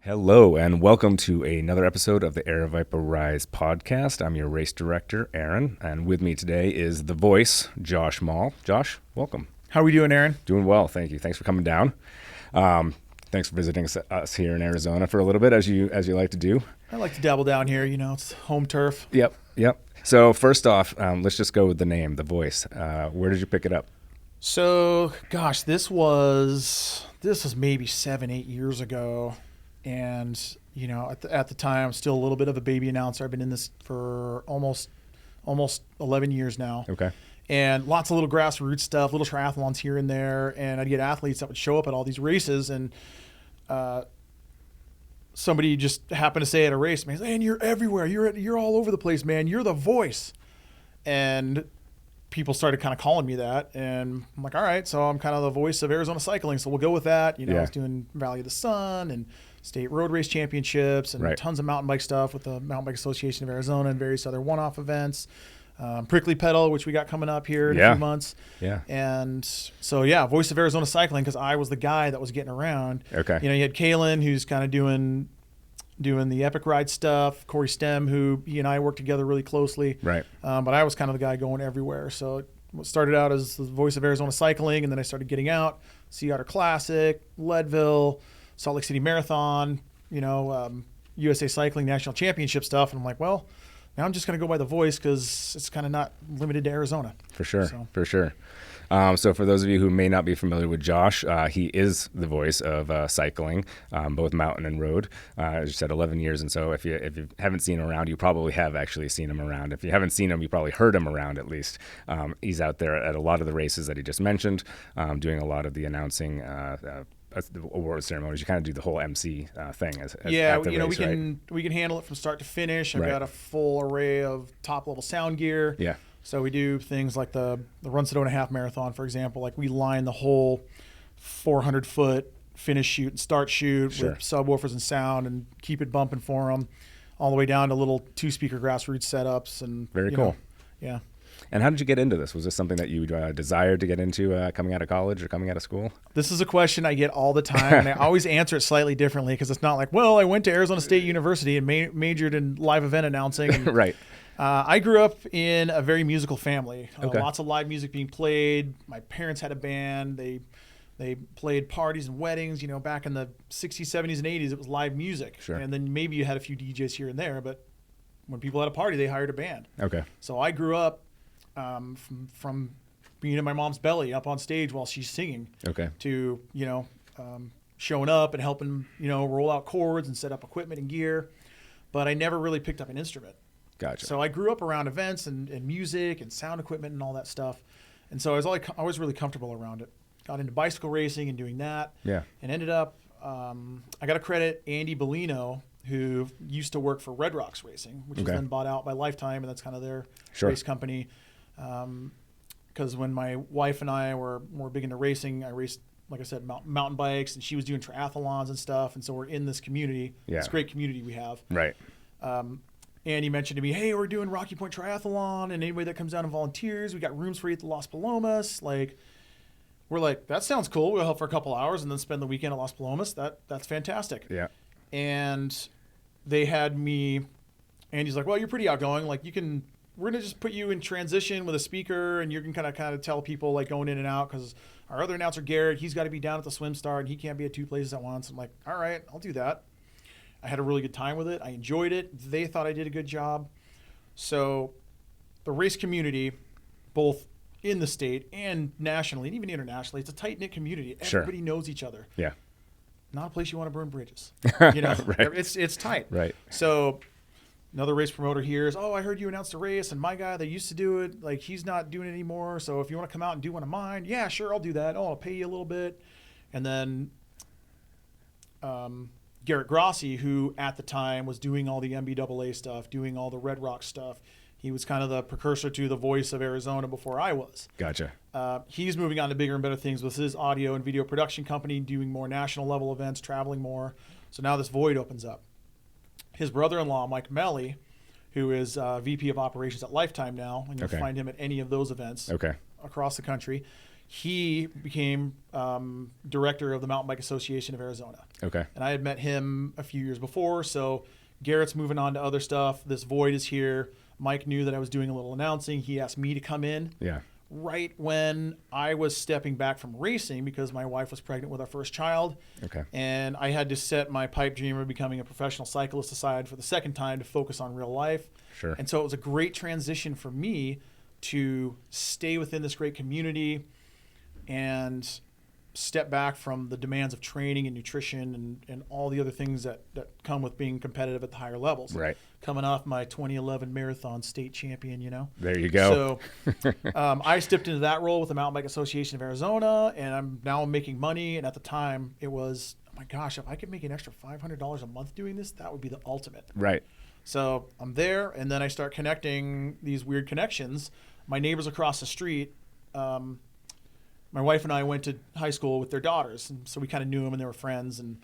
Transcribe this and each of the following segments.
Hello, and welcome to another episode of the Aravaipa Rides podcast. I'm your race director, Aaron, and with me today is the voice, Josh Maule. Josh, welcome. How are we doing, Aaron? Doing well, thank you. Thanks for coming down. Thanks for visiting us here in Arizona for a little bit, as you like to do. I like to dabble down here. You know, it's home turf. Yep. So first off, let's just go with the name, the voice. Where did you pick it up? So, gosh, this was maybe 7-8 years ago. And, you know, at the time, I'm still a little bit of a baby announcer. I've been in this for almost 11 years now. Okay. And lots of little grassroots stuff, little triathlons here and there. And I'd get athletes that would show up at all these races. And somebody just happened to say at a race, man, you're everywhere. You're all over the place, man. You're the voice. And people started kind of calling me that. And I'm like, all right, so I'm kind of the voice of Arizona cycling. So we'll go with that. You know, I was doing Valley of the Sun and state road race championships and tons of mountain bike stuff with the Mountain Bike Association of Arizona and various other one-off events. Prickly Pedal, which we got coming up here in a few months. Yeah. And so, voice of Arizona cycling, because I was the guy that was getting around. Okay. You know, you had Kalen, who's kind of doing the Epic Ride stuff. Corey Stem, who he and I worked together really closely. Right. But I was kind of the guy going everywhere. So it started out as the voice of Arizona cycling, and then I started getting out. Sea Otter Classic, Leadville, Salt Lake City Marathon, USA Cycling National Championship stuff. And I'm like, well, now I'm just going to go by the voice because it's kind of not limited to Arizona. For sure. So for those of you who may not be familiar with Josh, he is the voice of cycling, both mountain and road. As you said, 11 years. And so if you haven't seen him around, you probably have actually seen him around. If you haven't seen him, you probably heard him around at least. He's out there at a lot of the races that he just mentioned, doing a lot of the announcing the award ceremonies. You kind of do the whole MC thing as at the race, we can handle it from start to finish. I've got a full array of top level sound gear. Yeah. So we do things like the Run Sedona Half Marathon, for example. Like we line the whole 400-foot finish shoot and start shoot with subwoofers and sound and keep it bumping for them, all the way down to little 2-speaker grassroots setups and very cool. Yeah. And how did you get into this? Was this something that you desired to get into coming out of college or coming out of school? This is a question I get all the time, and I always answer it slightly differently because it's not like, well, I went to Arizona State University and majored in live event announcing. And, right. I grew up in a very musical family. Lots of live music being played. My parents had a band. They played parties and weddings. You know, back in the 60s, 70s, and 80s, it was live music. Sure. And then maybe you had a few DJs here and there, but when people had a party, they hired a band. Okay. So I grew up from being in my mom's belly up on stage while she's singing to, showing up and helping, roll out chords and set up equipment and gear. But I never really picked up an instrument. Gotcha. So I grew up around events and music and sound equipment and all that stuff. And so I was really comfortable around it. Got into bicycle racing and doing that. Yeah. And ended up, I got to credit Andy Bellino, who used to work for Red Rocks Racing, which was then bought out by Lifetime, and that's kind of their race company. Because when my wife and I were more big into racing, I raced, like I said, mountain bikes, and she was doing triathlons and stuff. And so we're in this community, this great community we have. Right. Andy mentioned to me, hey, we're doing Rocky Point Triathlon, and anybody that comes down and volunteers, we got rooms for you at the Las Palomas. We're like, that sounds cool. We'll help for a couple hours and then spend the weekend at Las Palomas. That's fantastic. Yeah. And they had me, Andy's like, well, you're pretty outgoing. Like we're going to just put you in transition with a speaker, and you can kind of tell people like going in and out, because our other announcer, Garrett, he's got to be down at the swim start and he can't be at 2 places at once. I'm like, all right, I'll do that. I had a really good time with it. I enjoyed it. They thought I did a good job. So the race community, both in the state and nationally, and even internationally, it's a tight-knit community. Everybody knows each other. Yeah. Not a place you want to burn bridges. Right. It's tight. Right. So another race promoter here is, I heard you announced a race, and my guy that used to do it, like, he's not doing it anymore. So if you want to come out and do one of mine, yeah, sure, I'll do that. I'll pay you a little bit. And then Garrett Grossi, who at the time was doing all the MBAA stuff, doing all the Red Rock stuff, he was kind of the precursor to the voice of Arizona before I was. Gotcha. He's moving on to bigger and better things with his audio and video production company, doing more national level events, traveling more. So now this void opens up. His brother-in-law, Mike Melly, who is VP of operations at Lifetime now, and you'll find him at any of those events across the country. he became director of the Mountain Bike Association of Arizona. Okay. And I had met him a few years before. So Garrett's moving on to other stuff. This void is here. Mike knew that I was doing a little announcing. He asked me to come in. Yeah. Right when I was stepping back from racing because my wife was pregnant with our first child. Okay. And I had to set my pipe dream of becoming a professional cyclist aside for the second time to focus on real life. Sure. And so it was a great transition for me to stay within this great community and step back from the demands of training and nutrition and all the other things that come with being competitive at the higher levels. Right. Coming off my 2011 marathon state champion, you know. There you go. So I stepped into that role with the Mountain Bike Association of Arizona, and I'm making money. And at the time, it was, oh my gosh, if I could make an extra $500 a month doing this, that would be the ultimate. Right. So I'm there, and then I start connecting these weird connections. My neighbors across the street, my wife and I went to high school with their daughters, and so we kind of knew them, and they were friends. And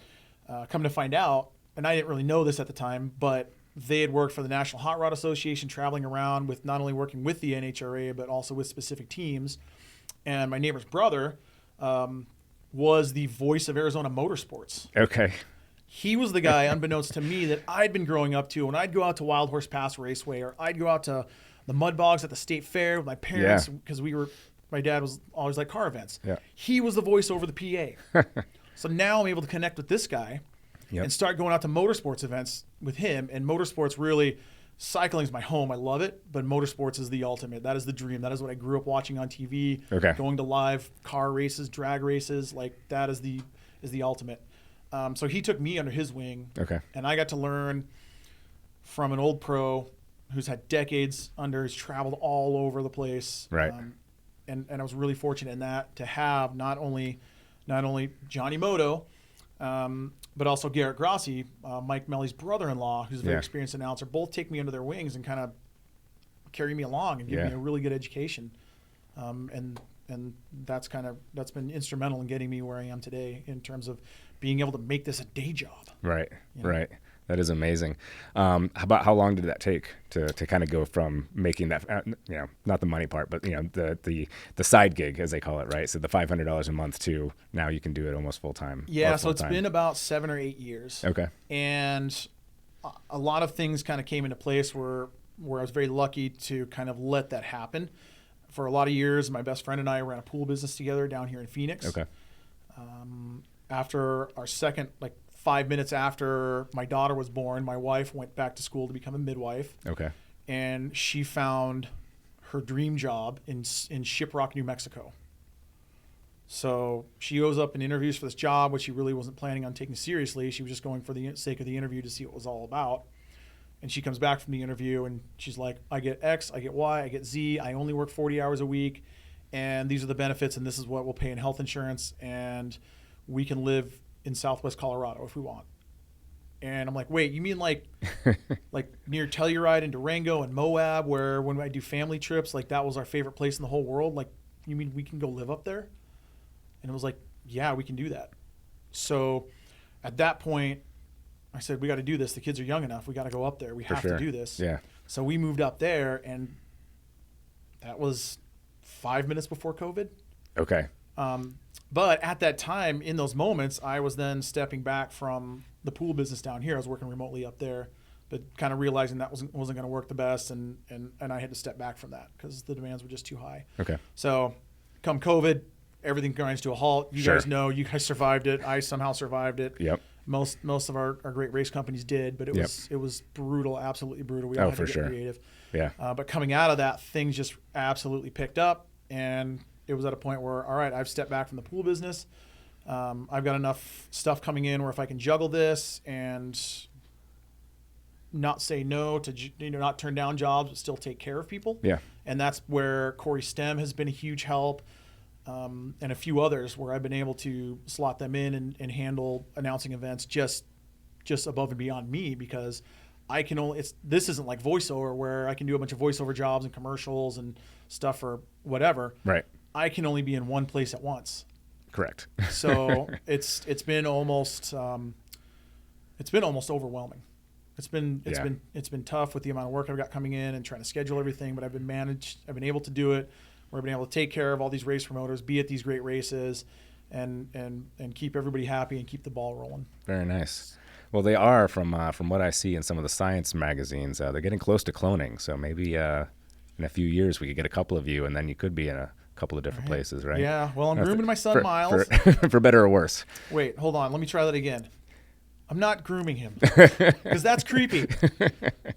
come to find out, and I didn't really know this at the time, but they had worked for the National Hot Rod Association, traveling around with not only working with the NHRA, but also with specific teams. And my neighbor's brother was the voice of Arizona motorsports. Okay. He was the guy, unbeknownst to me, that I'd been growing up to. When I'd go out to Wild Horse Pass Raceway, or I'd go out to the Mud Bogs at the State Fair with my parents, because my dad was always like car events. Yeah. He was the voice over the PA. So now I'm able to connect with this guy and start going out to motorsports events with him. And motorsports really, cycling is my home. I love it, but motorsports is the ultimate. That is the dream. That is what I grew up watching on TV. Okay. Going to live car races, drag races, like that is the ultimate. So he took me under his wing. Okay. And I got to learn from an old pro who's had decades under, who's traveled all over the place. Right. And I was really fortunate in that to have not only Johnny Moto, but also Garrett Grassi, Mike Melly's brother-in-law, who's a very experienced announcer, both take me under their wings and kind of carry me along and give me a really good education. And that's been instrumental in getting me where I am today in terms of being able to make this a day job. Right. You know? Right. That is amazing. How long did that take to kind of go from making that, not the money part, but the side gig, as they call it, right? So the $500 a month to now you can do it almost full time. Yeah. So it's been about 7 or 8 years. Okay. And a lot of things kind of came into place where I was very lucky to kind of let that happen. For a lot of years, my best friend and I ran a pool business together down here in Phoenix. Okay. After our second, 5 minutes after my daughter was born, my wife went back to school to become a midwife. Okay. And she found her dream job in Shiprock, New Mexico. So she goes up and interviews for this job, which she really wasn't planning on taking seriously. She was just going for the sake of the interview to see what it was all about. And she comes back from the interview and she's like, I get X, I get Y, I get Z. I only work 40 hours a week. And these are the benefits, and this is what we'll pay in health insurance. And we can live in Southwest Colorado if we want. And I'm like, wait, you mean like near Telluride and Durango and Moab, where when I do family trips, that was our favorite place in the whole world? Like, you mean we can go live up there? And it was like, yeah, we can do that. So at that point, I said, we got to do this. The kids are young enough. We got to go up there. We have to do this. Yeah. So we moved up there, and that was 5 minutes before COVID. Okay. But at that time, in those moments, I was then stepping back from the pool business down here. I was working remotely up there, but kind of realizing that wasn't going to work the best, and I had to step back from that because the demands were just too high. Okay. So come COVID, everything grinds to a halt. You guys know, you guys survived it. I somehow survived it. Yep. Most of our great race companies did, but it was brutal, absolutely brutal. We all had to get creative. Yeah. But coming out of that, things just absolutely picked up, and it was at a point where, all right, I've stepped back from the pool business. I've got enough stuff coming in where if I can juggle this and not say no to, not turn down jobs, but still take care of people. Yeah. And that's where Corey Stem has been a huge help. And a few others where I've been able to slot them in and handle announcing events just above and beyond me, because I can only, this isn't like voiceover where I can do a bunch of voiceover jobs and commercials and stuff or whatever. Right. I can only be in one place at once. Correct. So it's been almost overwhelming. It's been tough with the amount of work I've got coming in and trying to schedule everything, but I've been able to do it where I've been able to take care of all these race promoters, be at these great races, and keep everybody happy and keep the ball rolling. Very nice. Well, they are, from what I see in some of the science magazines, they're getting close to cloning. So maybe in a few years we could get a couple of you, and then you could be in a couple of different places, right? Yeah. Well, I'm grooming my son Miles. For better or worse. Wait, hold on. Let me try that again. I'm not grooming him because that's creepy.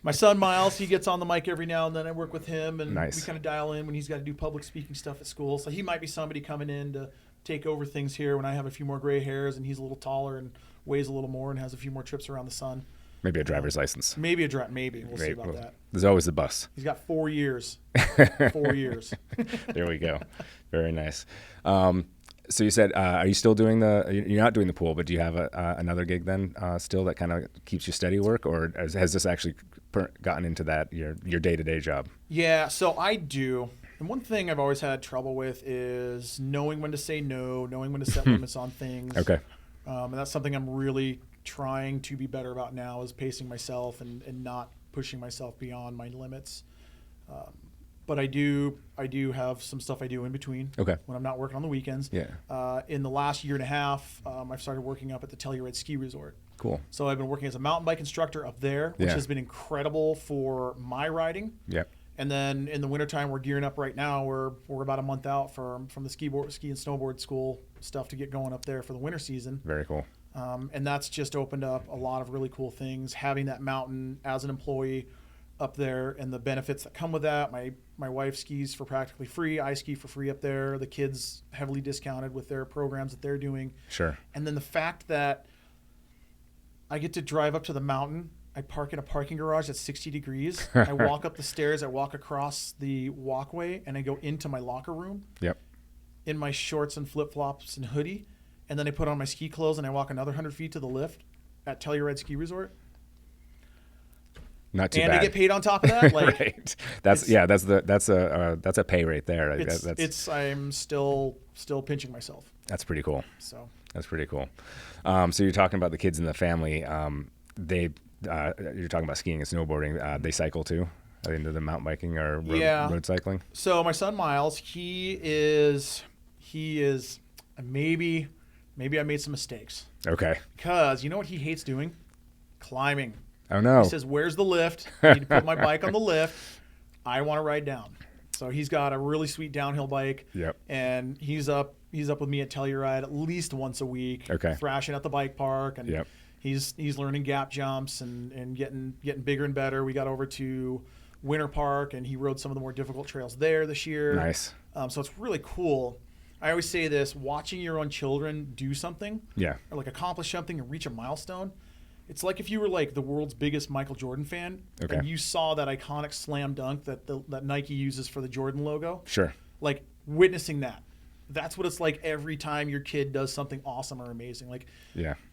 My son Miles, he gets on the mic every now and then. I work with him, and we kind of dial in when he's got to do public speaking stuff at school. So he might be somebody coming in to take over things here when I have a few more gray hairs and he's a little taller and weighs a little more and has a few more trips around the sun. Maybe a driver's license. Maybe Maybe. We'll see about that. There's always the bus. He's got 4 years. 4 years. There we go. Very nice. So you said, are you still doing you're not doing the pool, but do you have another gig then still that kind of keeps you steady work, or has this actually gotten into that, your day-to-day job? Yeah, so I do. And one thing I've always had trouble with is knowing when to say no, knowing when to set limits on things. Okay. And that's something I'm really trying to be better about now, is pacing myself and not pushing myself beyond my limits. But I do have some stuff I do in between. Okay. When I'm not working on the weekends. Yeah. In the last year and a half, I've started working up at the Telluride Ski Resort. Cool. So I've been working as a mountain bike instructor up there, which has been incredible for my riding. Yep. And then in the wintertime, we're gearing up right now. We're about a month out from the ski and snowboard school stuff to get going up there for the winter season. Very cool. And that's just opened up a lot of really cool things. Having that mountain as an employee up there and the benefits that come with that. My wife skis for practically free. I ski for free up there. The kids heavily discounted with their programs that they're doing. Sure. And then the fact that I get to drive up to the mountain. I park in a parking garage at 60 degrees. I walk up the stairs. I walk across the walkway, and I go into my locker room. Yep. In my shorts and flip-flops and hoodie. And then I put on my ski clothes, and I walk another 100 feet to the lift at Telluride Ski Resort. Not too bad. And I get paid on top of that. Like, right. That's a pay rate there. I'm still pinching myself. That's pretty cool. So that's pretty cool. So you're talking about the kids in the family. You're talking about skiing and snowboarding. They cycle too? Are they into the mountain biking or road cycling? So my son Miles, he is maybe I made some mistakes. Okay. Because you know what he hates doing? Climbing. Oh no. He says, "Where's the lift? I need to put my bike on the lift. I want to ride down." So he's got a really sweet downhill bike. Yep. And he's up with me at Telluride at least once a week. Okay. Thrashing at the bike park, and yep. He's learning gap jumps and getting bigger and better. We got over to Winter Park, and he rode some of the more difficult trails there this year. Nice. So it's really cool. I always say this: watching your own children do something, or like accomplish something and reach a milestone. It's like if you were like the world's biggest Michael Jordan fan, and you saw that iconic slam dunk that Nike uses for the Jordan logo. Sure. Like witnessing that. That's what it's like every time your kid does something awesome or amazing. Like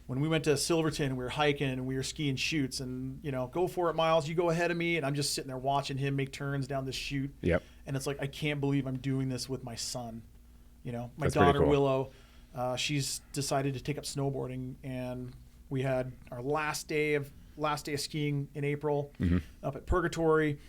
when we went to Silverton, we were hiking and we were skiing chutes, and go for it, Miles. You go ahead of me, and I'm just sitting there watching him make turns down this chute. Yep. And it's like, I can't believe I'm doing this with my son. My That's daughter cool. Willow, she's decided to take up snowboarding, and we had our last day of skiing in April up at Purgatory.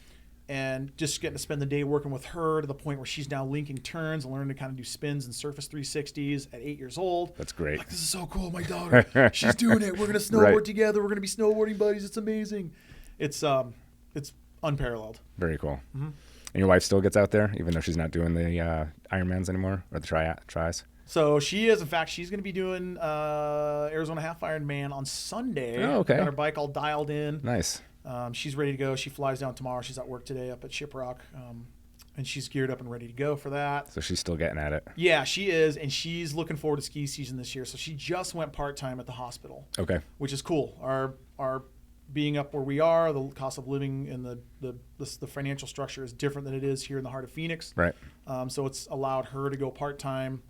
And just getting to spend the day working with her to the point where she's now linking turns and learning to kind of do spins and surface 360s at 8 years old. That's great. Like, this is so cool. My daughter, she's doing it. We're going to snowboard together. We're going to be snowboarding buddies. It's amazing. It's unparalleled. Very cool. Mm-hmm. And your wife still gets out there, even though she's not doing the Ironmans anymore, or the tries? So she is. In fact, she's going to be doing Arizona Half Ironman on Sunday. Oh, okay. Got her bike all dialed in. Nice. She's ready to go. She flies down tomorrow. She's at work today up at Shiprock, and she's geared up and ready to go for that. So she's still getting at it. Yeah, she is, and she's looking forward to ski season this year. So she just went part-time at the hospital. Okay. Which is cool. Our being up where we are, the cost of living and the financial structure is different than it is here in the heart of Phoenix. Right. So it's allowed her to go part-time,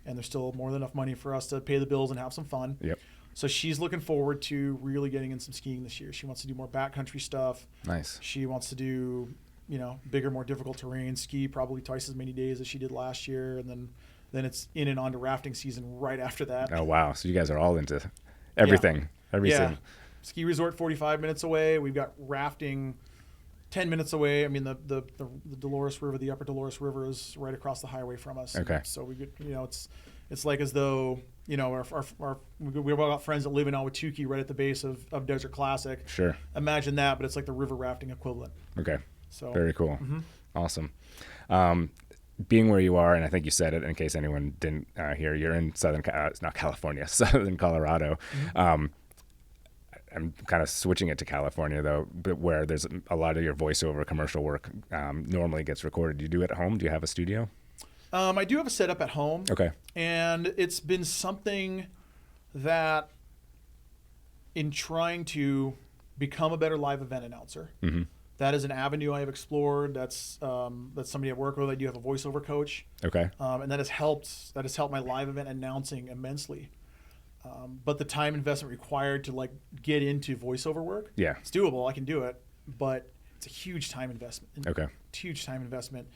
and there's still more than enough money for us to pay the bills and have some fun. Yep. So she's looking forward to really getting in some skiing this year. She wants to do more backcountry stuff. Nice. She wants to do, bigger, more difficult terrain, ski probably twice as many days as she did last year. And then it's in and on to rafting season right after that. Oh, wow. So you guys are all into everything. Yeah. Ski resort 45 minutes away. We've got rafting 10 minutes away. I mean, the Dolores River, the Upper Dolores River, is right across the highway from us. Okay. So we get, it's like as though, we've all got friends that live in Ahwatukee right at the base of Desert Classic. Sure. Imagine that, but it's like the river rafting equivalent. Okay. So very cool. Awesome. Being where you are, and I think you said it in case anyone didn't hear, you're in it's not California, Southern Colorado. I'm kind of switching it to California though, but where there's a lot of your voiceover commercial work normally gets recorded. Do you do it at home? Do you have a studio? I do have a setup at home. Okay. And it's been something that, in trying to become a better live event announcer, that is an avenue I have explored. That's somebody I work with. I do have a voiceover coach. Okay. And that has helped my live event announcing immensely. But the time investment required to like get into voiceover work, it's doable. I can do it, but it's a huge time investment. Okay. It's a huge time investment.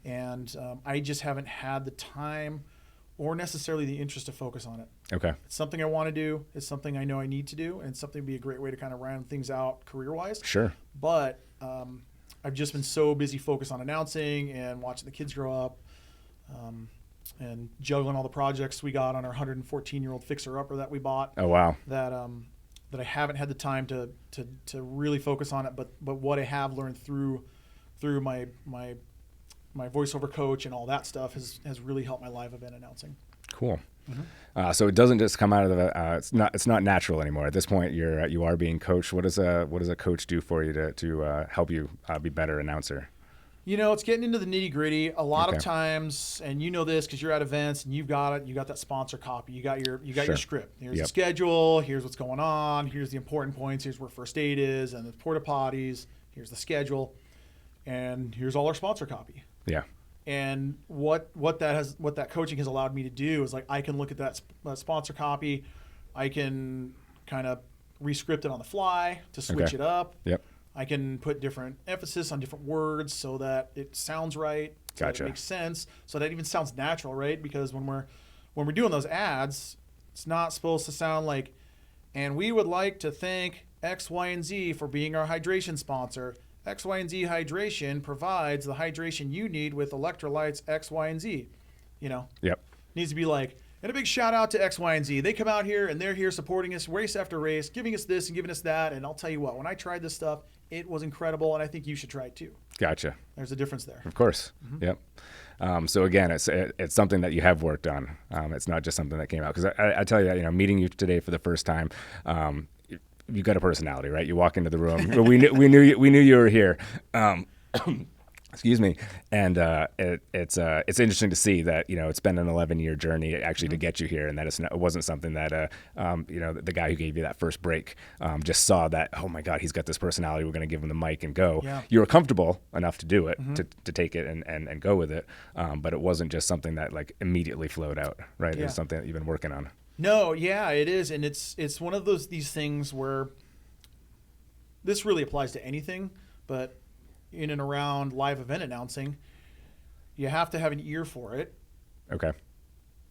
And I just haven't had the time or necessarily the interest to focus on it. Okay. It's something I want to do. It's something I know I need to do. And it's something that would be a great way to kind of round things out career-wise. Sure. But I've just been so busy focused on announcing and watching the kids grow up and juggling all the projects we got on our 114-year-old fixer-upper that we bought. Oh, wow. That I haven't had the time to really focus on it. But what I have learned through my voiceover coach and all that stuff has really helped my live event announcing. Cool. So it doesn't just come out of the. It's not natural anymore. At this point, you are being coached. What does a coach do for you to help you be a better announcer? It's getting into the nitty gritty. A lot of times, and you know this because you're at events and you've got it. You got that sponsor copy. You got your script. Here's the schedule. Here's what's going on. Here's the important points. Here's where first aid is and the porta potties. Here's the schedule, and here's all our sponsor copy. Yeah. And what that coaching has allowed me to do is like I can look at that sponsor copy, I can kind of re-script it on the fly to switch it up. Yep. I can put different emphasis on different words so that it sounds right, so that it makes sense, so that it even sounds natural, right? Because when we're doing those ads, it's not supposed to sound like, and we would like to thank X, Y, and Z for being our hydration sponsor. X, Y, and Z hydration provides the hydration you need with electrolytes X, Y, and Z. Yep. Needs to be like, and a big shout out to X, Y, and Z. They come out here and they're here supporting us race after race, giving us this and giving us that. And I'll tell you what, when I tried this stuff, it was incredible, and I think you should try it too. Gotcha. There's a difference there. Of course. Yep. So again, it's something that you have worked on. It's not just something that came out. Because I tell you, meeting you today for the first time, you got a personality, right? You walk into the room. we knew you were here. Excuse me. And it's interesting to see that it's been an 11-year journey actually to get you here, and that it wasn't something that the guy who gave you that first break just saw that, oh my God, he's got this personality. We're going to give him the mic and go. Yeah. You were comfortable enough to do it, to take it and go with it, but it wasn't just something that like immediately flowed out, right? Yeah. It was something that you've been working on. No, yeah, it is, and it's one of these things where this really applies to anything, but in and around live event announcing, you have to have an ear for it. Okay.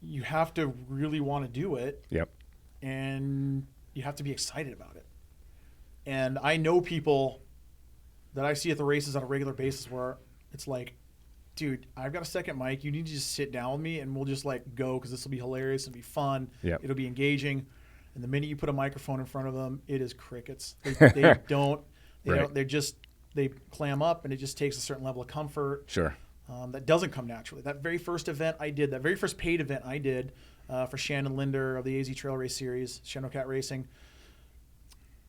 You have to really want to do it. Yep. And you have to be excited about it. And I know people that I see at the races on a regular basis where it's like, dude, I've got a second mic. You need to just sit down with me and we'll just like go because this will be hilarious. It'll be fun. Yep. It'll be engaging. And the minute you put a microphone in front of them, it is crickets. They clam up, and it just takes a certain level of comfort. Sure. That doesn't come naturally. That very first paid event I did for Shannon Linder of the AZ Trail Race Series, Shadow Cat Racing,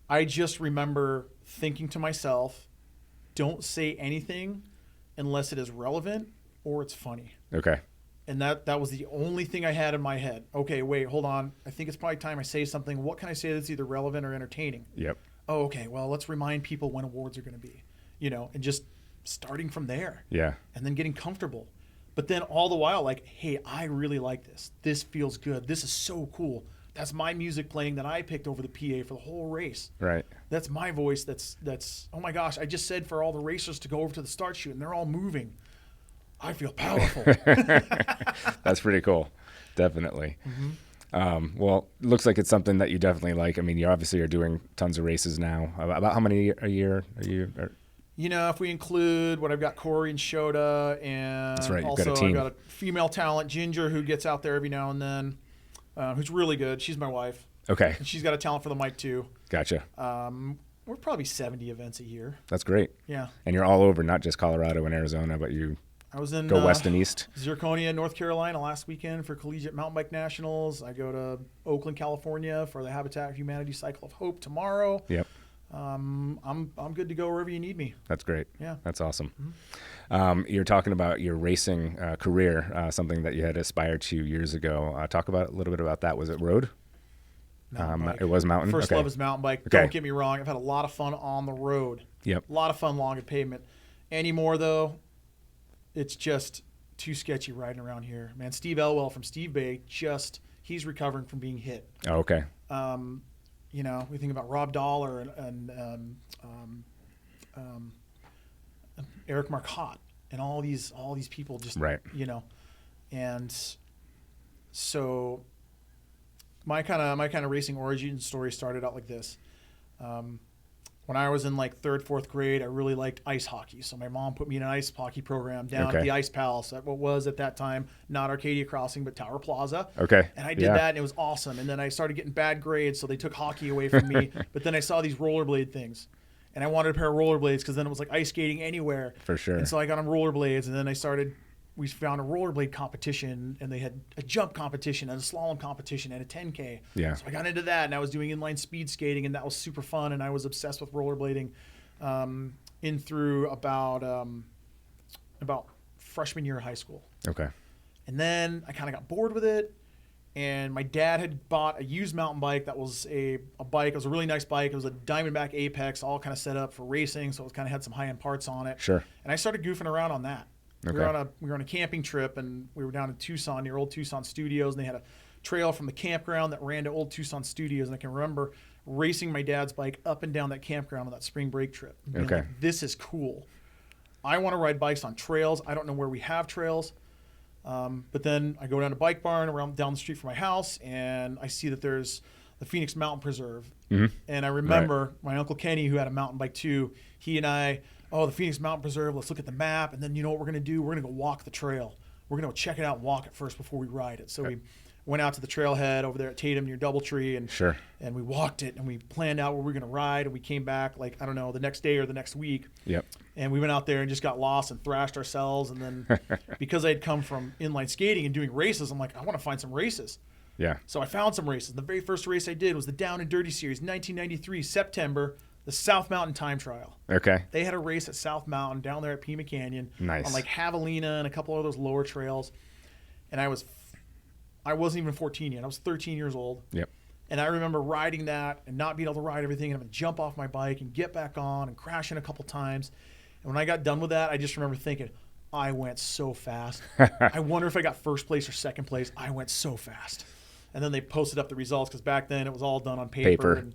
I just remember thinking to myself, don't say anything unless it is relevant or it's funny. Okay. And that was the only thing I had in my head. Okay, wait, hold on. I think it's probably time I say something. What can I say that's either relevant or entertaining? Yep. Oh, okay, well, let's remind people when awards are going to be, and just starting from there. Yeah. And then getting comfortable. But then all the while, like, hey, I really like this. This feels good. This is so cool. That's my music playing that I picked over the PA for the whole race. Right. That's my voice. That's oh my gosh, I just said for all the racers to go over to the start chute and they're all moving. I feel powerful. That's pretty cool. Definitely. Well, looks like it's something that you definitely like. I mean, you obviously are doing tons of races now. About how many a year are you? If we include what I've got, Corey and Shota, and That's right, also I've got a female talent, Ginger, who gets out there every now and then, who's really good. She's my wife. Okay. And she's got a talent for the mic too. Gotcha. We're probably 70 events a year. That's great. Yeah. And you're all over, not just Colorado and Arizona, but I was in go west and east. Zirconia, North Carolina last weekend for Collegiate Mountain Bike Nationals. I go to Oakland, California for the Habitat for Humanity Cycle of Hope tomorrow. Yep. I'm good to go wherever you need me. That's great. Yeah. That's awesome. Mm-hmm. You're talking about your racing career, something that you had aspired to years ago. Talk about a little bit about that. Was it road? It was mountain. First love is mountain bike. Okay. Don't get me wrong. I've had a lot of fun on the road. Yep. A lot of fun along the pavement. Anymore though, it's just too sketchy riding around here. Man, Steve Elwell from Steve Bay, he's recovering from being hit. Oh, okay. We think about Rob Dollar and Eric Marcotte and all these people just, right. And so my kind of racing origin story started out like this. When I was in like 3rd, 4th grade, I really liked ice hockey. So my mom put me in an ice hockey program down at the Ice Palace at what was at that time not Arcadia Crossing, but Tower Plaza. Okay. And I did that, and it was awesome. And then I started getting bad grades, so they took hockey away from me. But then I saw these rollerblade things, and I wanted a pair of rollerblades because then it was like ice skating anywhere. For sure. And so I got on rollerblades, and then we found a rollerblade competition, and they had a jump competition and a slalom competition and a 10K. Yeah. So I got into that, and I was doing inline speed skating, and that was super fun, and I was obsessed with rollerblading in through about freshman year of high school. Okay. And then I kind of got bored with it, and my dad had bought a used mountain bike that was a bike. It was a really nice bike. It was a Diamondback Apex, all kind of set up for racing, so it kind of had some high-end parts on it. Sure. And I started goofing around on that. Okay. We were on a camping trip, and we were down in Tucson near Old Tucson Studios, and they had a trail from the campground that ran to Old Tucson Studios. And I can remember racing my dad's bike up and down that campground on that spring break trip. Okay. Like, this is cool. I want to ride bikes on trails. I don't know where we have trails. But then I go down to Bike Barn down the street from my house, and I see that there's the Phoenix Mountain Preserve. Mm-hmm. And I remember my Uncle Kenny, who had a mountain bike too, he and I, the Phoenix Mountain Preserve, let's look at the map. And then you know what we're going to do? We're going to go walk the trail. We're going to go check it out and walk it first before we ride it. So we went out to the trailhead over there at Tatum near Doubletree, and we walked it, and we planned out where we were going to ride, and we came back the next day or the next week. Yep. And we went out there and just got lost and thrashed ourselves. And then because I had come from inline skating and doing races, I'm like, I want to find some races. Yeah. So I found some races. The very first race I did was the Down and Dirty Series, 1993, September, the South Mountain Time Trial. Okay. They had a race at South Mountain down there at Pima Canyon. Nice. On like Javelina and a couple of those lower trails. And I wasn't even 14 yet. I was 13 years old. Yep. And I remember riding that and not being able to ride everything, and I'm going to jump off my bike and get back on and crashing a couple times. And when I got done with that, I just remember thinking, I went so fast. I wonder if I got first place or second place. I went so fast. And then they posted up the results, because back then it was all done on paper. And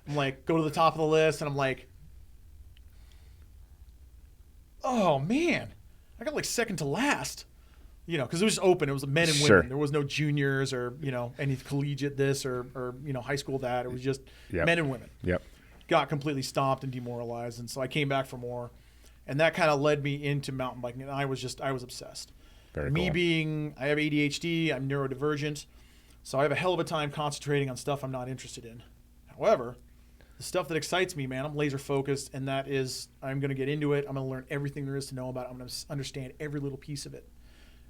I'm like, go to the top of the list, and I'm like, oh, man, I got like second to last. Because it was just open. It was men and women. Sure. There was no juniors or, any collegiate this or high school that. It was just men and women. Yep. Got completely stomped and demoralized. And so I came back for more. And that kind of led me into mountain biking. And I was obsessed. Very me cool. being, I have ADHD, I'm neurodivergent. So I have a hell of a time concentrating on stuff I'm not interested in. However, the stuff that excites me, man, I'm laser focused. And that is, I'm going to get into it. I'm going to learn everything there is to know about it. I'm going to understand every little piece of it.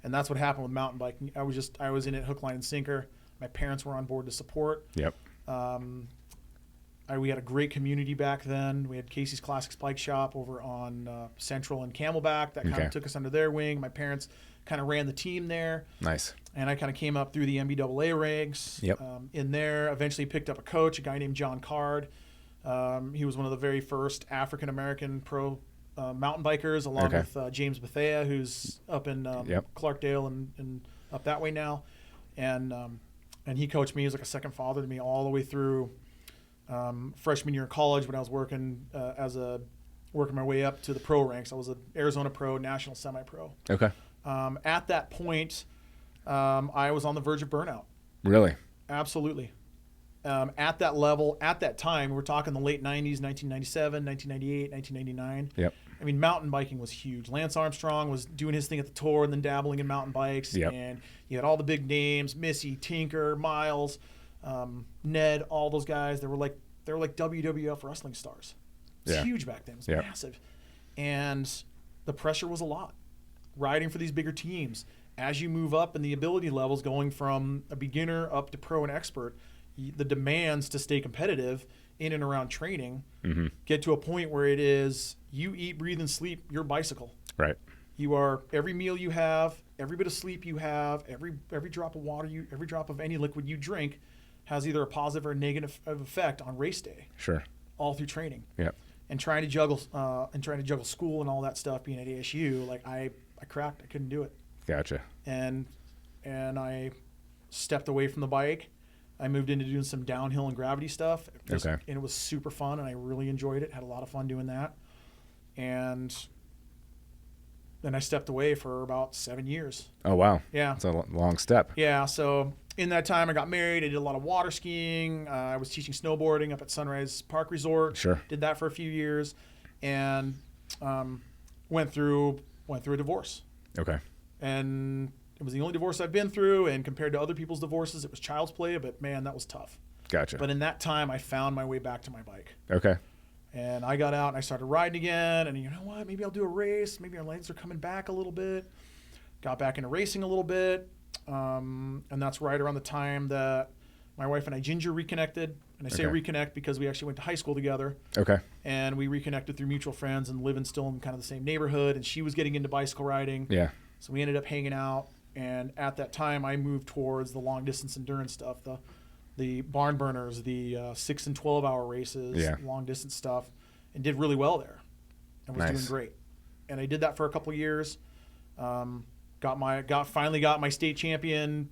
And that's what happened with mountain biking. I was in it hook, line, and sinker. My parents were on board to support. Yep. We had a great community back then. We had Casey's Classics Bike Shop over on Central and Camelback that kind of took us under their wing. My parents kind of ran the team there. Nice. And I kind of came up through the MBAA ranks. Yep. In there. Eventually picked up a coach, a guy named John Card. He was one of the very first African-American pro mountain bikers, along with James Bethea, who's up in Clarkdale and up that way now. And he coached me. He was like a second father to me all the way through freshman year of college, when I was working working my way up to the pro ranks. I was an Arizona pro, national semi-pro. Okay. At that point, I was on the verge of burnout. Really? Absolutely. At that level, at that time, we're talking the late 90s, 1997, 1998, 1999. Yep. I mean, mountain biking was huge. Lance Armstrong was doing his thing at the Tour and then dabbling in mountain bikes. Yep. And you had all the big names, Missy, Tinker, Miles, Ned, all those guys. They were like WWF wrestling stars. It was huge back then. It was massive. And the pressure was a lot. Riding for these bigger teams. As you move up in the ability levels, going from a beginner up to pro and expert, the demands to stay competitive in and around training get to a point where it is you eat, breathe, and sleep your bicycle. Right. You are every meal you have, every bit of sleep you have, every drop of water every drop of any liquid you drink has either a positive or a negative effect on race day. Sure. All through training. Yep. And trying to juggle school and all that stuff, being at ASU, like I cracked. I couldn't do it. Gotcha. And I stepped away from the bike. I moved into doing some downhill and gravity stuff. And it was super fun, and I really enjoyed it. Had a lot of fun doing that. And then I stepped away for about 7 years. Oh, wow. Yeah. That's a long step. Yeah. So in that time, I got married. I did a lot of water skiing. I was teaching snowboarding up at Sunrise Park Resort. Sure. Did that for a few years, and went through a divorce. Okay. And it was the only divorce I've been through, and compared to other people's divorces, it was child's play, but man, that was tough. Gotcha. But in that time, I found my way back to my bike. Okay. And I got out and I started riding again, and you know what? Maybe I'll do a race. Maybe our legs are coming back a little bit. Got back into racing a little bit. And that's right around the time that my wife and I, Ginger, reconnected. And I say reconnect because we actually went to high school together. Okay. And we reconnected through mutual friends and living still in kind of the same neighborhood. And she was getting into bicycle riding. Yeah. So we ended up hanging out. And at that time, I moved towards the long distance endurance stuff, the barn burners, the 6 and 12 hour races, long distance stuff, and did really well there, and was doing great. And I did that for a couple of years. Finally got my state champion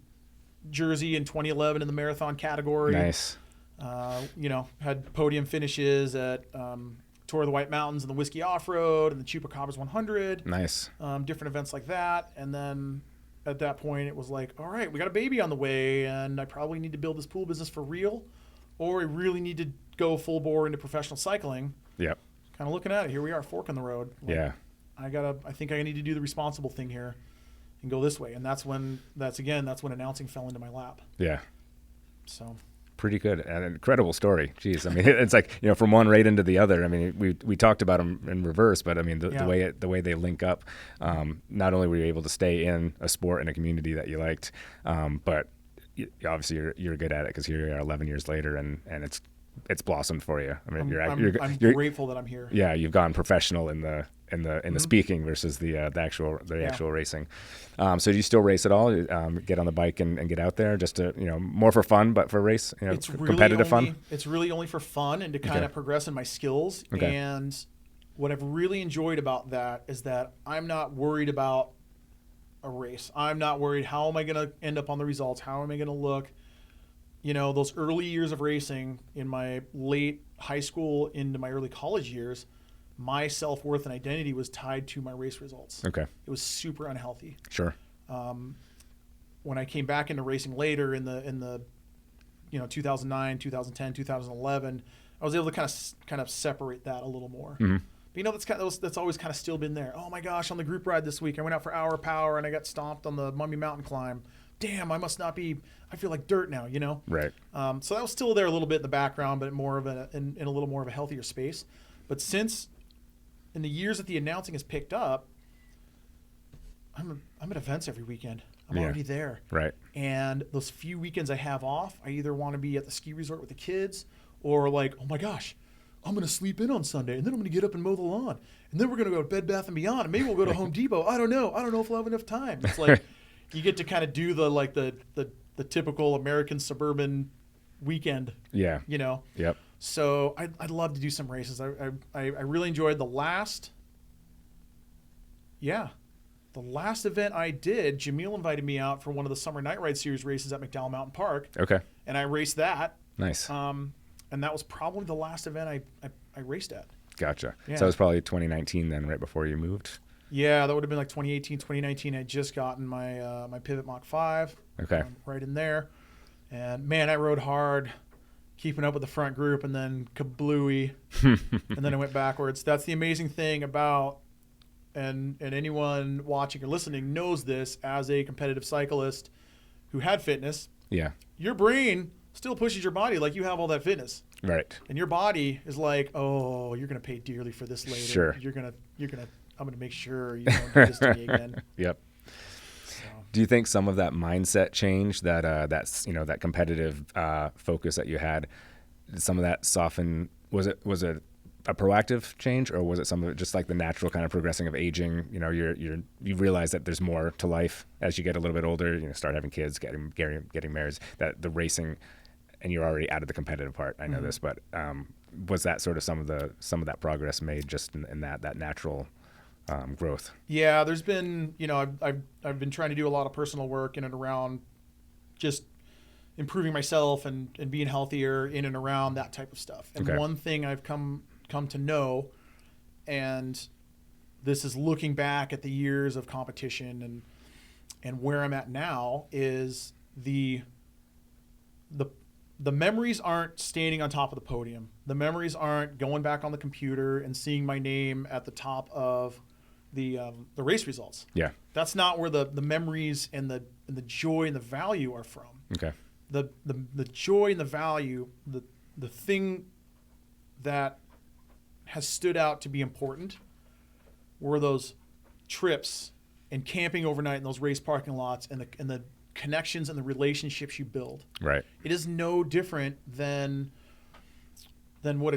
jersey in 2011 in the marathon category. Nice. Had podium finishes at Tour of the White Mountains and the Whiskey Off Road and the Chupacabras 100. Nice. Different events like that, and then at that point, it was like, all right, we got a baby on the way, and I probably need to build this pool business for real, or I really need to go full bore into professional cycling. Yep. Kind of looking at it, here we are, fork in the road. Like, I think I need to do the responsible thing here and go this way. And that's when announcing fell into my lap. Yeah. So. Pretty good. An incredible story. Jeez. I mean, it's like, from one right into the other. I mean, we talked about them in reverse, but I mean, the way they link up, not only were you able to stay in a sport and a community that you liked, but obviously you're good at it because here you are 11 years later and it's blossomed for you. I mean, I'm grateful that I'm here. Yeah. You've gone professional in the speaking versus the actual racing. So do you still race at all? Get on the bike and get out there just to, more for fun, but for race, it's really competitive fun? It's really only for fun and to kind of progress in my skills. Okay. And what I've really enjoyed about that is that I'm not worried about a race. I'm not worried, how am I going to end up on the results? How am I going to look? Those early years of racing in my late high school into my early college years, my self-worth and identity was tied to my race results. Okay. It was super unhealthy. Sure. When I came back into racing later in the 2009, 2010, 2011, I was able to kind of separate that a little more. Mm-hmm. But that's always kind of still been there. Oh my gosh, on the group ride this week, I went out for Hour Power and I got stomped on the Mummy Mountain climb. Damn, I must not be. I feel like dirt now, Right. So that was still there a little bit in the background, but more of in a little more of a healthier space. But since in the years that the announcing has picked up, I'm at events every weekend. I'm already there. Right. And those few weekends I have off, I either want to be at the ski resort with the kids, or like, oh my gosh, I'm going to sleep in on Sunday, and then I'm going to get up and mow the lawn, and then we're going to go to Bed Bath & Beyond, and maybe we'll go to Home Depot. I don't know if we'll have enough time. It's like you get to kind of do the typical American suburban weekend. Yeah. Yep. So I'd love to do some races. I really enjoyed the last event I did. Jamil invited me out for one of the Summer Night Ride Series races at McDowell Mountain Park. Okay. And I raced that. Nice. And that was probably the last event I raced at. Gotcha. Yeah. So it was probably 2019 then, right before you moved? Yeah, that would have been like 2018, 2019. I had just gotten my Pivot Mach 5. Okay. Right in there. And man, I rode hard keeping up with the front group, and then kablooey, and then I went backwards. That's the amazing thing about, and anyone watching or listening knows this as a competitive cyclist who had fitness. Yeah. Your brain still pushes your body like you have all that fitness. Right. And your body is like, oh, you're going to pay dearly for this later. Sure. I'm going to make sure you don't do this to me again. Yep. Do you think some of that mindset change, that competitive focus that you had, did some of that soften? Was it a proactive change, or was it some of it just like the natural kind of progressing of aging? You know, you realize that there's more to life as you get a little bit older. You know, start having kids, getting married. That the racing, and you're already out of the competitive part. I know this, but was that sort of some of that progress made just in that natural growth? Yeah, there's been, I've been trying to do a lot of personal work in and around just improving myself and being healthier in and around that type of stuff. And one thing I've come to know, and this is looking back at the years of competition and where I'm at now, is the memories aren't standing on top of the podium. The memories aren't going back on the computer and seeing my name at the top of the race results. Yeah. That's not where the memories and the joy and the value are from. Okay. The joy and the value, the thing that has stood out to be important were those trips and camping overnight in those race parking lots and the connections and the relationships you build. Right. It is no different than what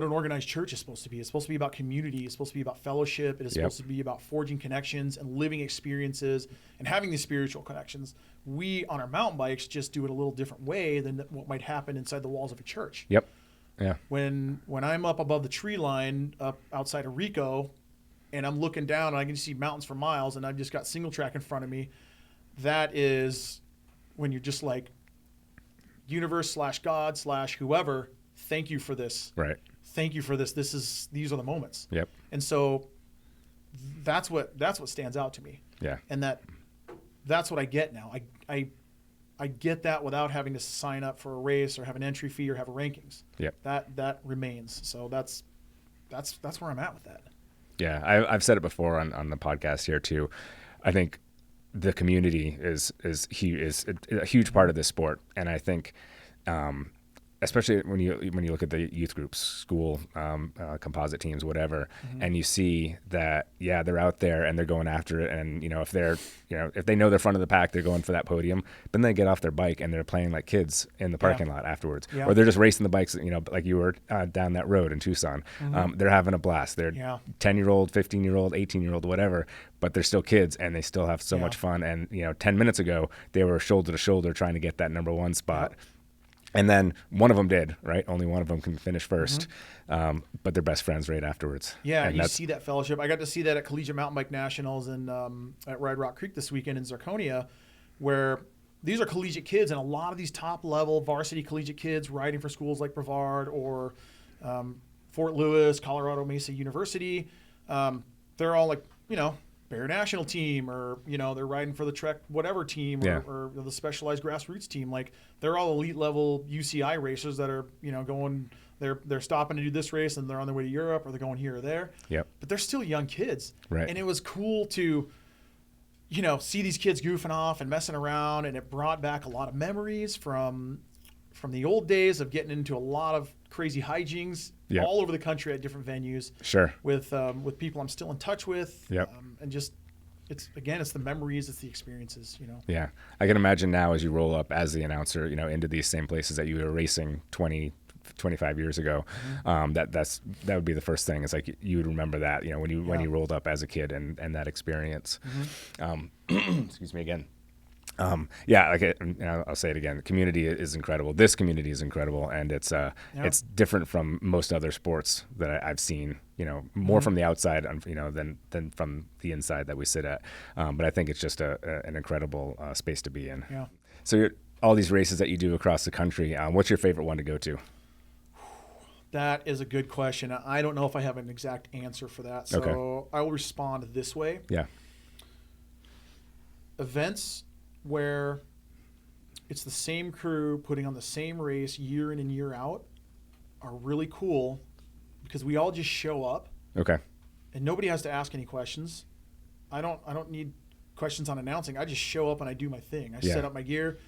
an organized church is supposed to be. It's supposed to be about community. It's supposed to be about fellowship. It is supposed to be about forging connections and living experiences and having these spiritual connections. We, on our mountain bikes, just do it a little different way than what might happen inside the walls of a church. Yep. Yeah. When I'm up above the tree line up outside of Rico and I'm looking down and I can see mountains for miles and I've just got single track in front of me, that is when you're just like, universe / God / whoever, thank you for this. Right. Thank you for this. These are the moments. Yep. And so that's what stands out to me. Yeah. And that's what I get now. I get that without having to sign up for a race or have an entry fee or have rankings. Yep. That remains. So that's where I'm at with that. Yeah. I've said it before on the podcast here too. I think the community is a huge part of this sport. And I think, especially when you look at the youth groups, school, composite teams, whatever, and you see that, they're out there and they're going after it. And, if they know they're front of the pack, they're going for that podium, then they get off their bike and they're playing like kids in the parking lot afterwards, or they're just racing the bikes, like you were down that road in Tucson. They're having a blast. They're 10-year-old, 15-year-old, 18-year-old, whatever, but they're still kids and they still have so much fun. And, 10 minutes ago, they were shoulder to shoulder trying to get that number one spot. And then one of them did, right? Only one of them can finish first, but they're best friends right afterwards. Yeah, and you see that fellowship. I got to see that at Collegiate Mountain Bike Nationals and at Ride Rock Creek this weekend in Zarconia, where these are collegiate kids, and a lot of these top-level varsity collegiate kids riding for schools like Brevard or Fort Lewis, Colorado Mesa University, they're all like, Bear National Team, or they're riding for the Trek whatever team, or the specialized grassroots team. Like, they're all elite level UCI racers that are going. They're stopping to do this race and they're on their way to Europe, or they're going here or there. Yep. But they're still young kids, right? And it was cool to see these kids goofing off and messing around, and it brought back a lot of memories from the old days of getting into a lot of crazy hijinks all over the country at different venues. Sure. With people I'm still in touch with. Yep. And just, it's the memories, it's the experiences, Yeah. I can imagine now as you roll up as the announcer, into these same places that you were racing 25 years ago, that would be the first thing. It's like you would remember that, when you rolled up as a kid and that experience. Excuse me again. I'll say it again. The community is incredible. This community is incredible, and it's different from most other sports that I've seen. More from the outside, than from the inside that we sit at. But I think it's just an incredible space to be in. Yeah. So all these races that you do across the country, what's your favorite one to go to? That is a good question. I don't know if I have an exact answer for that. So I will respond this way. Yeah. Events where it's the same crew putting on the same race year in and year out are really cool because we all just show up. Okay. And nobody has to ask any questions. I don't need questions on announcing. I just show up and I do my thing. I set up my gear.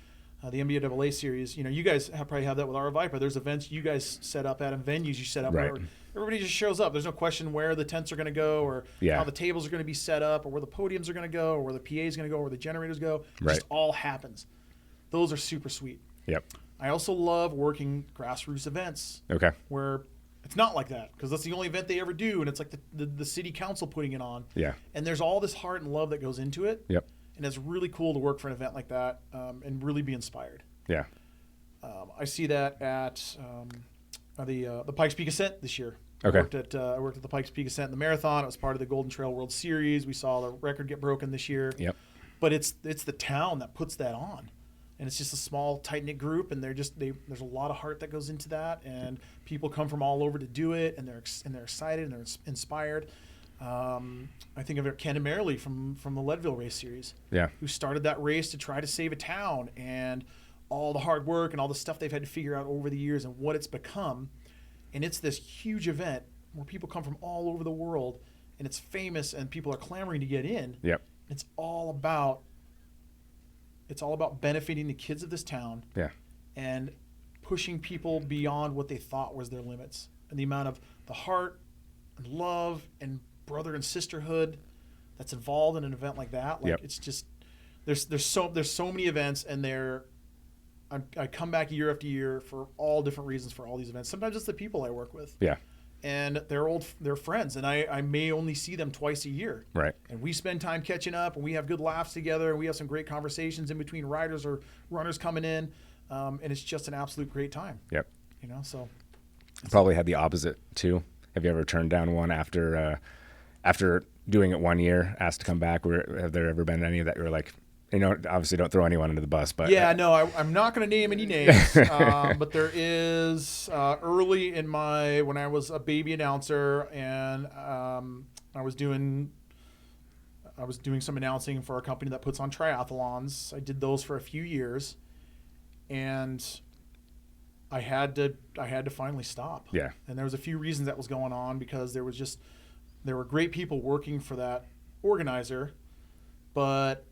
The NBAA series, you guys probably have that with Aravaipa. There's events you guys set up at and venues you set up where everybody just shows up. There's no question where the tents are going to go or how the tables are going to be set up or where the podiums are going to go or where the PA is going to go or where the generators go. It just all happens. Those are super sweet. Yep. I also love working grassroots events. Okay. Where it's not like that because that's the only event they ever do, and it's like the city council putting it on. Yeah. And there's all this heart and love that goes into it. Yep. And it's really cool to work for an event like that and really be inspired. Yeah. I see that at the Pikes Peak Ascent this year. Okay. I worked at the Pikes Peak Ascent in the marathon. It was part of the Golden Trail World Series. We saw the record get broken this year. Yep. But it's the town that puts that on. And it's just a small, tight-knit group, and there's a lot of heart that goes into that, and people come from all over to do it, and they're excited and they're inspired. I think of Ken and Marilee from the Leadville race series, who started that race to try to save a town, and all the hard work and all the stuff they've had to figure out over the years and what it's become. And it's this huge event where people come from all over the world, and it's famous, and people are clamoring to get in. Yep. It's all about benefiting the kids of this town and pushing people beyond what they thought was their limits. And the amount of the heart and love and brother and sisterhood that's involved in an event like that. It's just there's so many events, and I come back year after year for all different reasons for all these events. Sometimes it's the people I work with. Yeah. And they're friends, and I may only see them twice a year. Right. And we spend time catching up, and we have good laughs together, and we have some great conversations in between riders or runners coming in, and it's just an absolute great time. Yep. So. Probably had the opposite too. Have you ever turned down one after doing it 1 year, asked to come back? Have there ever been any that you were like, obviously don't throw anyone under the bus, but no, I'm not going to name any names, but there is early in when I was a baby announcer, and I was doing some announcing for a company that puts on triathlons. I did those for a few years, and I had to finally stop. Yeah, and there was a few reasons that was going on because there were great people working for that organizer, but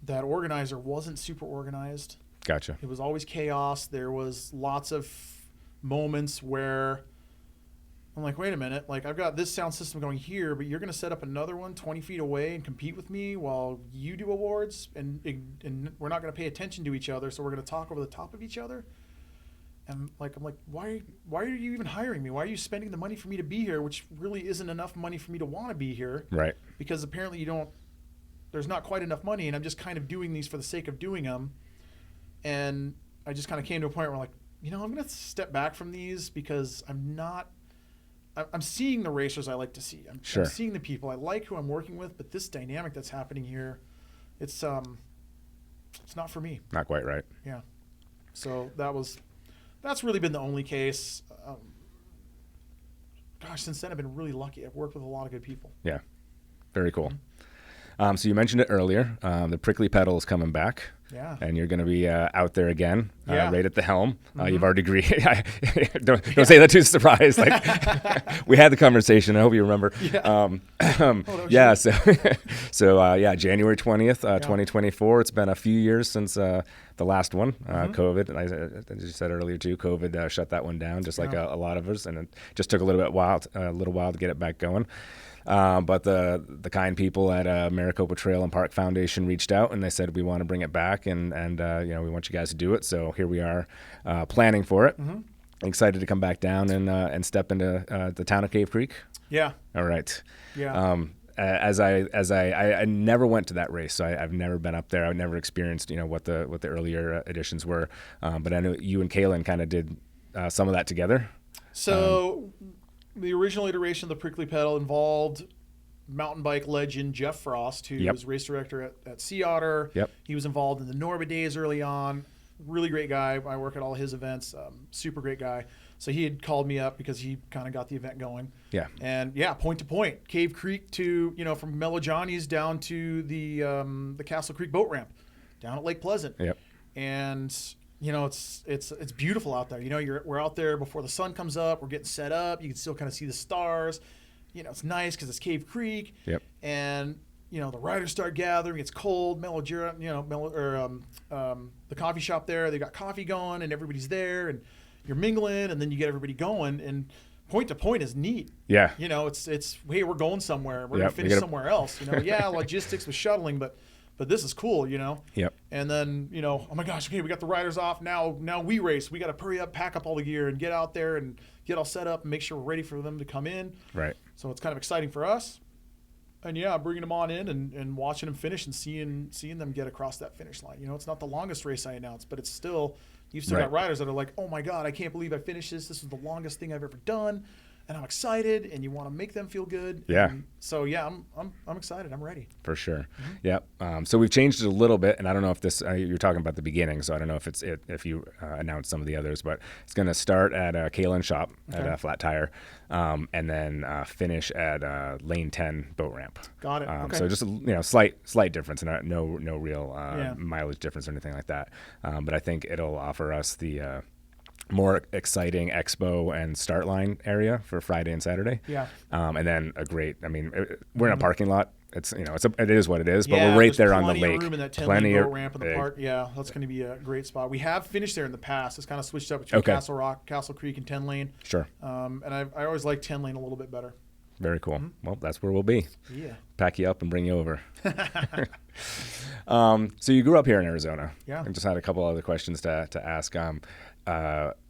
that organizer wasn't super organized. Gotcha. It was always chaos. There was lots of moments where I'm like, wait a minute, like I've got this sound system going here, but you're going to set up another one 20 feet away and compete with me while you do awards, and we're not going to pay attention to each other, so we're going to talk over the top of each other. And I'm like, why are you even hiring me? Why are you spending the money for me to be here, which really isn't enough money for me to want to be here? Right. Because apparently there's not quite enough money, and I'm just kind of doing these for the sake of doing them. And I just kind of came to a point where I'm like, I'm going to step back from these because I'm seeing the racers I like to see. I'm seeing the people. I like who I'm working with, but this dynamic that's happening here, it's not for me. Not quite right. Yeah. So that's really been the only case. Since then I've been really lucky. I've worked with a lot of good people. Yeah. Very cool. Mm-hmm. So you mentioned it earlier. The Prickly Pedal is coming back. Yeah. And you're going to be out there again, right at the helm. You've already agreed. don't say that too surprised. Like we had the conversation. I hope you remember. Yeah. So January 20th, 2024. It's been a few years since the last one, COVID. And as you said earlier too, COVID shut that one down, just like a lot of us, and it just took a little while to get it back going. But the kind people at Maricopa Trail and Park Foundation reached out, and they said, we want to bring it back, and we want you guys to do it. So here we are planning for it. Mm-hmm. Excited to come back down and step into the town of Cave Creek. Yeah. All right. Yeah. As I never went to that race, so I've never been up there. I've never experienced what the earlier editions were. But I know you and Kaylin kind of did some of that together. So. The original iteration of the Prickly Pedal involved mountain bike legend Jeff Frost, who was race director at Sea Otter. Yep. He was involved in the Norba days early on. Really great guy. I work at all his events. Super great guy. So he had called me up because he kind of got the event going. Yeah. And point to point, Cave Creek to from Mellow Johnny's down to the Castle Creek boat ramp, down at Lake Pleasant. Yep. and it's beautiful out there. We're out there before the sun comes up. We're getting set up. You can still kind of see the stars. It's nice because it's Cave Creek. Yep. And the riders start gathering. It's cold. The coffee shop there, they got coffee going, and everybody's there, and you're mingling, and then you get everybody going, and point to point is neat. Yeah. It's hey, we're going somewhere. We're gonna finish somewhere else. Yeah, logistics with shuttling, but this is cool. Yep. And then oh my gosh, okay, we got the riders off now. Now we race. We got to hurry up, pack up all the gear, and get out there and get all set up and make sure we're ready for them to come in. Right. So it's kind of exciting for us. And bringing them on in and watching them finish and seeing them get across that finish line. It's not the longest race I announced, but it's still, you've still got riders that are like, oh my God, I can't believe I finished this. This is the longest thing I've ever done. And I'm excited, and you want to make them feel good. Yeah. And so I'm excited. I'm ready. For sure. Mm-hmm. Yep. So we've changed it a little bit, and I don't know if this you're talking about the beginning, so I don't know if you announced some of the others, but it's going to start at Kalen Shop at Flat Tire, and then finish at Lane 10 boat ramp. Got it. Okay. So just a slight difference, and no real mileage difference or anything like that. But I think it'll offer us the more exciting expo and start line area for Friday and Saturday. Yeah. And then we're in a parking lot. It is what it is, but we're right there on the lake. Plenty of room in that 10-lane boat ramp in the park. Yeah, that's going to be a great spot. We have finished there in the past. It's kind of switched up between Castle Rock, Castle Creek, and 10 lane. Sure. And I always like 10 lane a little bit better. Very cool. Mm-hmm. Well, that's where we'll be. Yeah. Pack you up and bring you over. So you grew up here in Arizona. Yeah. I just had a couple other questions to ask.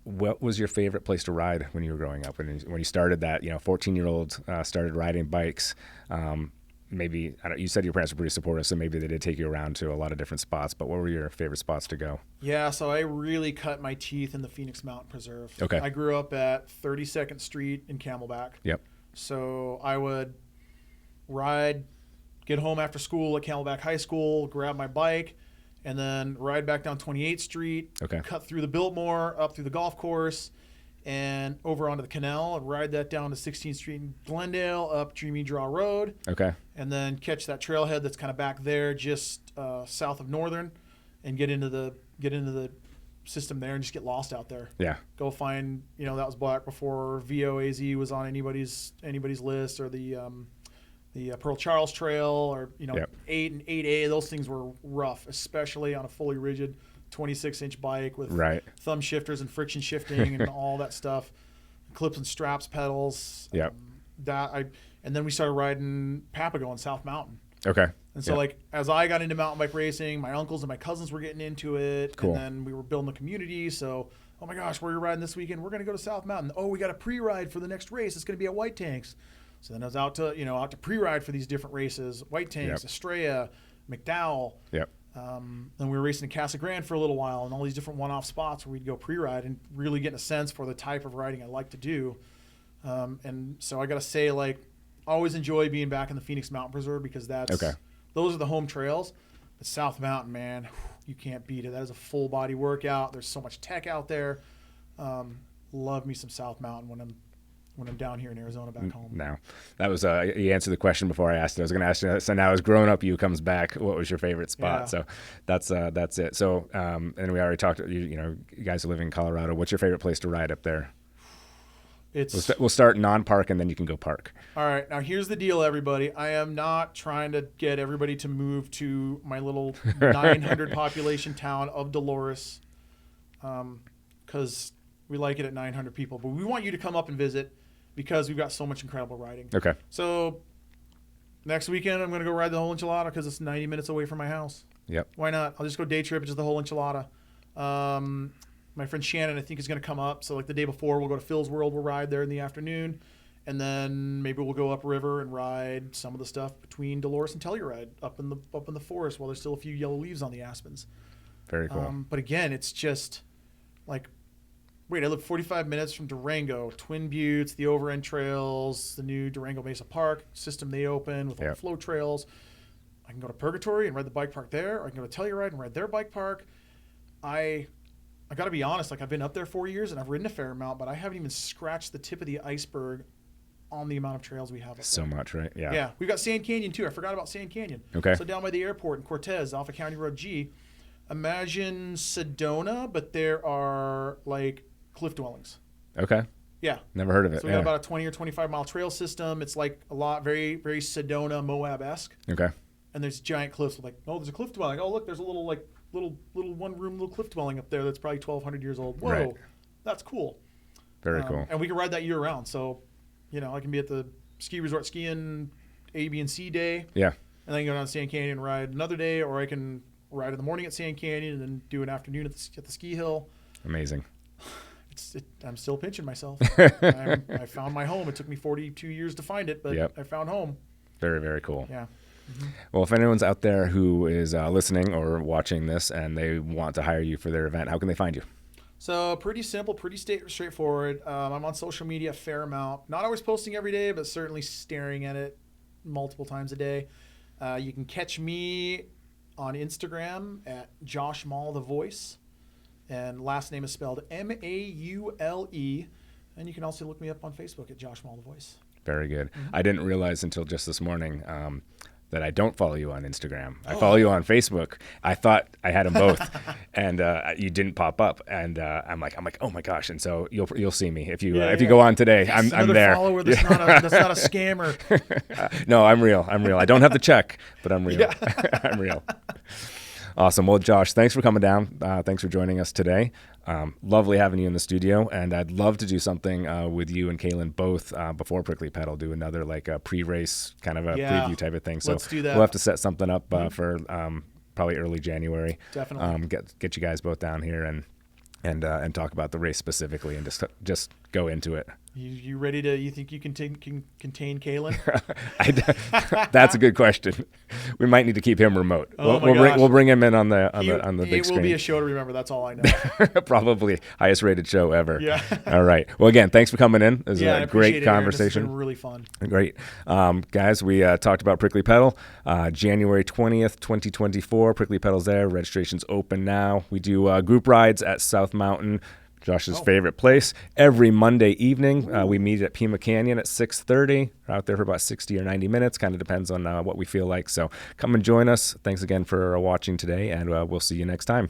What was your favorite place to ride when you were growing up? When you started that, 14-year-old started riding bikes. Maybe you said your parents were pretty supportive, so maybe they did take you around to a lot of different spots. But what were your favorite spots to go? Yeah, so I really cut my teeth in the Phoenix Mountain Preserve. Okay. I grew up at 32nd Street in Camelback. Yep. So I would ride, get home after school at Camelback High School, grab my bike, and then ride back down 28th Street, cut through the Biltmore, up through the golf course, and over onto the canal, and ride that down to 16th Street in Glendale, up Dreamy Draw Road. Okay. And then catch that trailhead that's kind of back there, just south of Northern, and get into the system there and just get lost out there. Yeah. Go find, that was back before VOAZ was on anybody's list, or the Pearl Charles Trail, or 8 and 8A. Those things were rough, especially on a fully rigid 26-inch bike with thumb shifters and friction shifting and all that stuff, clips and straps pedals. Yep. And then we started riding Papago on South Mountain. Okay. And so as I got into mountain bike racing, my uncles and my cousins were getting into it. Cool. And then we were building a community. So, oh my gosh, where are you riding this weekend? We're going to go to South Mountain. Oh, we got a pre-ride for the next race. It's going to be at White Tanks. So then I was out to pre-ride for these different races: White Tanks, Estrella, McDowell. Yep. Then we were racing in Casa Grande for a little while, and all these different one-off spots where we'd go pre-ride and really getting a sense for the type of riding I like to do. And so I got to say, I always enjoy being back in the Phoenix Mountain Preserve, because those are the home trails. But South Mountain, man, you can't beat it. That is a full-body workout. There's so much tech out there. Love me some South Mountain when I'm down here in Arizona back home. Now, that was you answered the question before I asked it. I was going to ask you. So now, as growing up, you comes back. What was your favorite spot? Yeah. So that's it. So and we already talked. You guys are living in Colorado. What's your favorite place to ride up there? We'll start non-park, and then you can go park. All right. Now, here's the deal, everybody. I am not trying to get everybody to move to my little 900 population town of Dolores, because we like it at 900 people. But we want you to come up and visit, because we've got so much incredible riding. Okay. So next weekend, I'm going to go ride the whole enchilada, because it's 90 minutes away from my house. Yep. Why not? I'll just go day trip, just the whole enchilada. My friend Shannon, I think, is going to come up. So the day before, we'll go to Phil's World. We'll ride there in the afternoon. And then maybe we'll go upriver and ride some of the stuff between Dolores and Telluride up in the forest while there's still a few yellow leaves on the aspens. Very cool. But again, it's just I live 45 minutes from Durango, Twin Buttes, the Overend Trails, the new Durango Mesa Park system they opened with all the flow trails. I can go to Purgatory and ride the bike park there. Or I can go to Telluride and ride their bike park. I got to be honest, I've been up there 4 years and I've ridden a fair amount, but I haven't even scratched the tip of the iceberg on the amount of trails we have up there. So much, right? Yeah. Yeah. We've got Sand Canyon too. I forgot about Sand Canyon. Okay. So down by the airport in Cortez, off of County Road G, Imagine Sedona, but there are like cliff dwellings. Okay. Yeah. Never heard of it. So we got about a 20 or 25 mile trail system. It's like a lot, very, very Sedona, Moab-esque. Okay. And there's giant cliffs. Like, oh, there's a cliff dwelling. Oh, look, there's a little one room, little cliff dwelling up there that's probably 1,200 years old. Whoa, right. That's cool. Very cool. And we can ride that year round. So, I can be at the ski resort skiing A, B, and C day. Yeah. And then go down to Sand Canyon and ride another day, or I can ride in the morning at Sand Canyon and then do an afternoon at the ski hill. Amazing. I'm still pinching myself. I found my home. It took me 42 years to find it, but I found home. Very, very cool. Yeah. Mm-hmm. Well, if anyone's out there who is listening or watching this and they want to hire you for their event, how can they find you? So pretty simple, pretty straightforward. I'm on social media a fair amount. Not always posting every day, but certainly staring at it multiple times a day. You can catch me on Instagram at Josh Maule the Voice. And last name is spelled Maule. And you can also look me up on Facebook at Josh Maule the Voice. Very good. Mm-hmm. I didn't realize until just this morning that I don't follow you on Instagram. I follow you on Facebook. I thought I had them both, and you didn't pop up. And I'm like, oh my gosh! And so you'll see me if you go on today. Yes, I'm there. Follower that's not a scammer. No, I'm real. I don't have the check, but I'm real. Yeah. I'm real. Awesome. Well, Josh, thanks for coming down. Thanks for joining us today. Lovely having you in the studio, and I'd love to do something with you and Kaylin both before Prickly Pedal, do another like a pre-race kind of a preview type of thing. So let's do that. We'll have to set something up for probably early January. Definitely. Get you guys both down here and talk about the race specifically and just go into it. You ready to? You think you can contain Kaylin? That's a good question. We might need to keep him remote. We'll bring him in on the big screen. It will be a show to remember. That's all I know. Probably highest rated show ever. Yeah. All right. Well, again, thanks for coming in. It was a great conversation. It's been really fun. Great. Guys, we talked about Prickly Pedal. January 20th, 2024. Prickly Pedal's there. Registration's open now. We do group rides at South Mountain, Josh's favorite place. Every Monday evening, we meet at Pima Canyon at 6:30. We're out there for about 60 or 90 minutes. Kind of depends on what we feel like. So come and join us. Thanks again for watching today, and we'll see you next time.